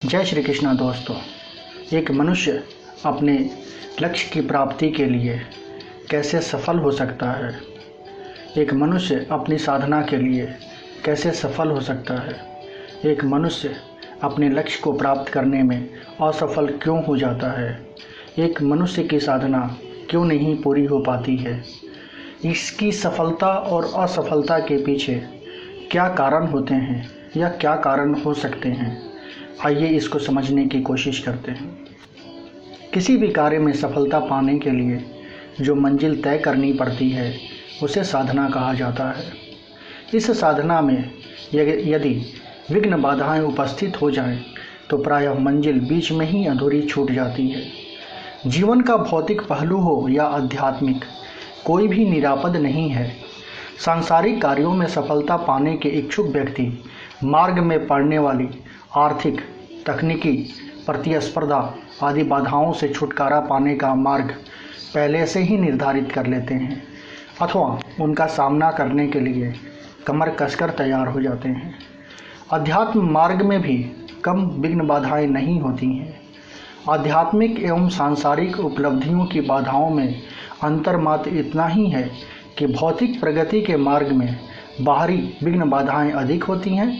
जय श्री कृष्णा दोस्तों। एक मनुष्य अपने लक्ष्य की प्राप्ति के लिए कैसे सफल हो सकता है, एक मनुष्य अपनी साधना के लिए कैसे सफल हो सकता है, एक मनुष्य अपने लक्ष्य को प्राप्त करने में असफल क्यों हो जाता है, एक मनुष्य की साधना क्यों नहीं पूरी हो पाती है, इसकी सफलता और असफलता के पीछे क्या कारण होते हैं या क्या कारण हो सकते हैं, आइए इसको समझने की कोशिश करते हैं। किसी भी कार्य में सफलता पाने के लिए जो मंजिल तय करनी पड़ती है उसे साधना कहा जाता है। इस साधना में यदि विघ्न बाधाएं उपस्थित हो जाएं तो प्रायः मंजिल बीच में ही अधूरी छूट जाती है। जीवन का भौतिक पहलू हो या आध्यात्मिक, कोई भी निरापद नहीं है। सांसारिक कार्यों में सफलता पाने के इच्छुक व्यक्ति मार्ग में पड़ने वाली आर्थिक, तकनीकी, प्रतिस्पर्धा आदि बाधाओं से छुटकारा पाने का मार्ग पहले से ही निर्धारित कर लेते हैं अथवा उनका सामना करने के लिए कमर कसकर तैयार हो जाते हैं। अध्यात्म मार्ग में भी कम विघ्न बाधाएं नहीं होती हैं। आध्यात्मिक एवं सांसारिक उपलब्धियों की बाधाओं में अंतर मात्र इतना ही है कि भौतिक प्रगति के मार्ग में बाहरी विघ्न बाधाएं अधिक होती हैं,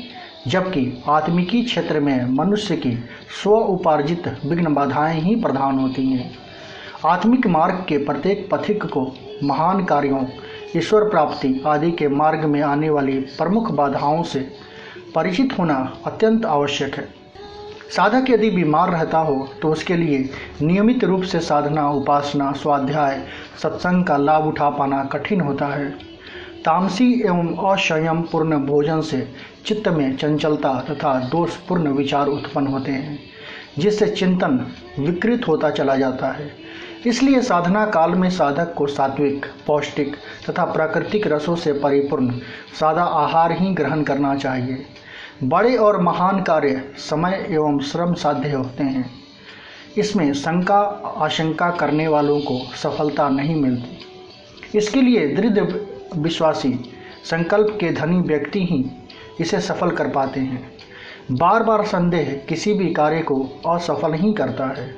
जबकि आत्मिकी क्षेत्र में मनुष्य की स्व उपार्जित विघ्न बाधाएं ही प्रधान होती हैं। आत्मिक मार्ग के प्रत्येक पथिक को महान कार्यों, ईश्वर प्राप्ति आदि के मार्ग में आने वाली प्रमुख बाधाओं से परिचित होना अत्यंत आवश्यक है। साधक यदि बीमार रहता हो तो उसके लिए नियमित रूप से साधना, उपासना, स्वाध्याय, सत्संग का लाभ उठा पाना कठिन होता है। तामसी एवं असंयम पूर्ण भोजन से चित्त में चंचलता तथा दोषपूर्ण विचार उत्पन्न होते हैं, जिससे चिंतन विकृत होता चला जाता है। इसलिए साधना काल में साधक को सात्विक, पौष्टिक तथा प्राकृतिक रसों से परिपूर्ण सादा आहार ही ग्रहण करना चाहिए। बड़े और महान कार्य समय एवं श्रम साध्य होते हैं। इसमें शंका आशंका करने वालों को सफलता नहीं मिलती। इसके लिए दृढ़ विश्वासी संकल्प के धनी व्यक्ति ही इसे सफल कर पाते हैं। बार बार संदेह किसी भी कार्य को असफल ही करता है।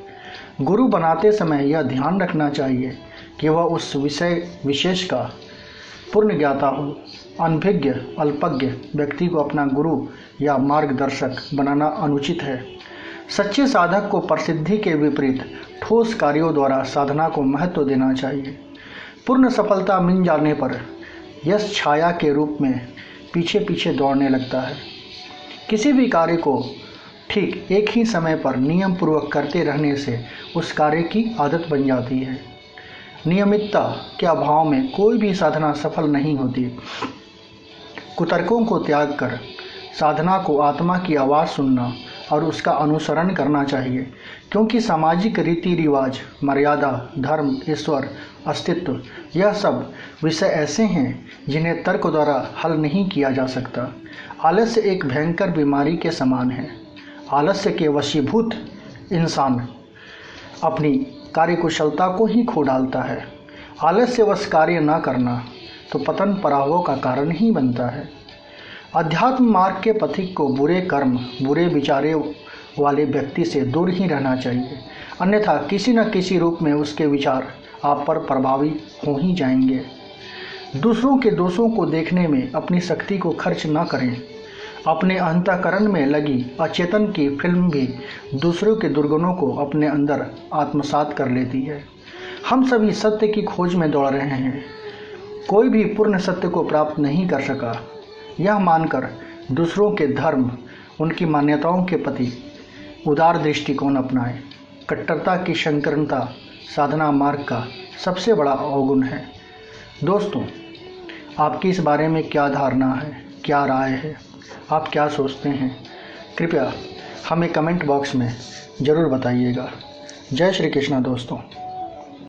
गुरु बनाते समय यह ध्यान रखना चाहिए कि वह उस विषय विशेष का पूर्ण ज्ञाता हो। अनभिज्ञ अल्पज्ञ व्यक्ति को अपना गुरु या मार्गदर्शक बनाना अनुचित है। सच्चे साधक को प्रसिद्धि के विपरीत ठोस कार्यों द्वारा साधना को महत्व देना चाहिए। पूर्ण सफलता मिल जाने पर यश छाया के रूप में पीछे पीछे दौड़ने लगता है। किसी भी कार्य को ठीक एक ही समय पर नियम पूर्वक करते रहने से उस कार्य की आदत बन जाती है। नियमितता के अभाव में कोई भी साधना सफल नहीं होती। कुतर्कों को त्याग कर साधना को आत्मा की आवाज़ सुनना और उसका अनुसरण करना चाहिए, क्योंकि सामाजिक रीति रिवाज, मर्यादा, धर्म, ईश्वर, अस्तित्व यह सब विषय ऐसे हैं जिन्हें तर्क द्वारा हल नहीं किया जा सकता। आलस्य एक भयंकर बीमारी के समान है। आलस्य के वशीभूत इंसान अपनी कार्यकुशलता को ही खो डालता है। आलस्यवश कार्य न करना तो पतन पराभव का कारण ही बनता है। अध्यात्म मार्ग के पथिक को बुरे कर्म, बुरे विचारों वाले व्यक्ति से दूर ही रहना चाहिए, अन्यथा किसी न किसी रूप में उसके विचार आप पर प्रभावी हो ही जाएंगे। दूसरों के दोषों को देखने में अपनी शक्ति को खर्च न करें। अपने अंतःकरण में लगी अचेतन की फिल्म भी दूसरों के दुर्गुणों को अपने अंदर आत्मसात कर लेती है। हम सभी सत्य की खोज में दौड़ रहे हैं। कोई भी पूर्ण सत्य को प्राप्त नहीं कर सका। यह मानकर दूसरों के धर्म, उनकी मान्यताओं के प्रति उदार दृष्टिकोण अपनाएं। कट्टरता की संकीर्णता साधना मार्ग का सबसे बड़ा अवगुण है। दोस्तों, आपकी इस बारे में क्या धारणा है, क्या राय है, आप क्या सोचते हैं? कृपया हमें कमेंट बॉक्स में ज़रूर बताइएगा। जय श्री कृष्णा दोस्तों।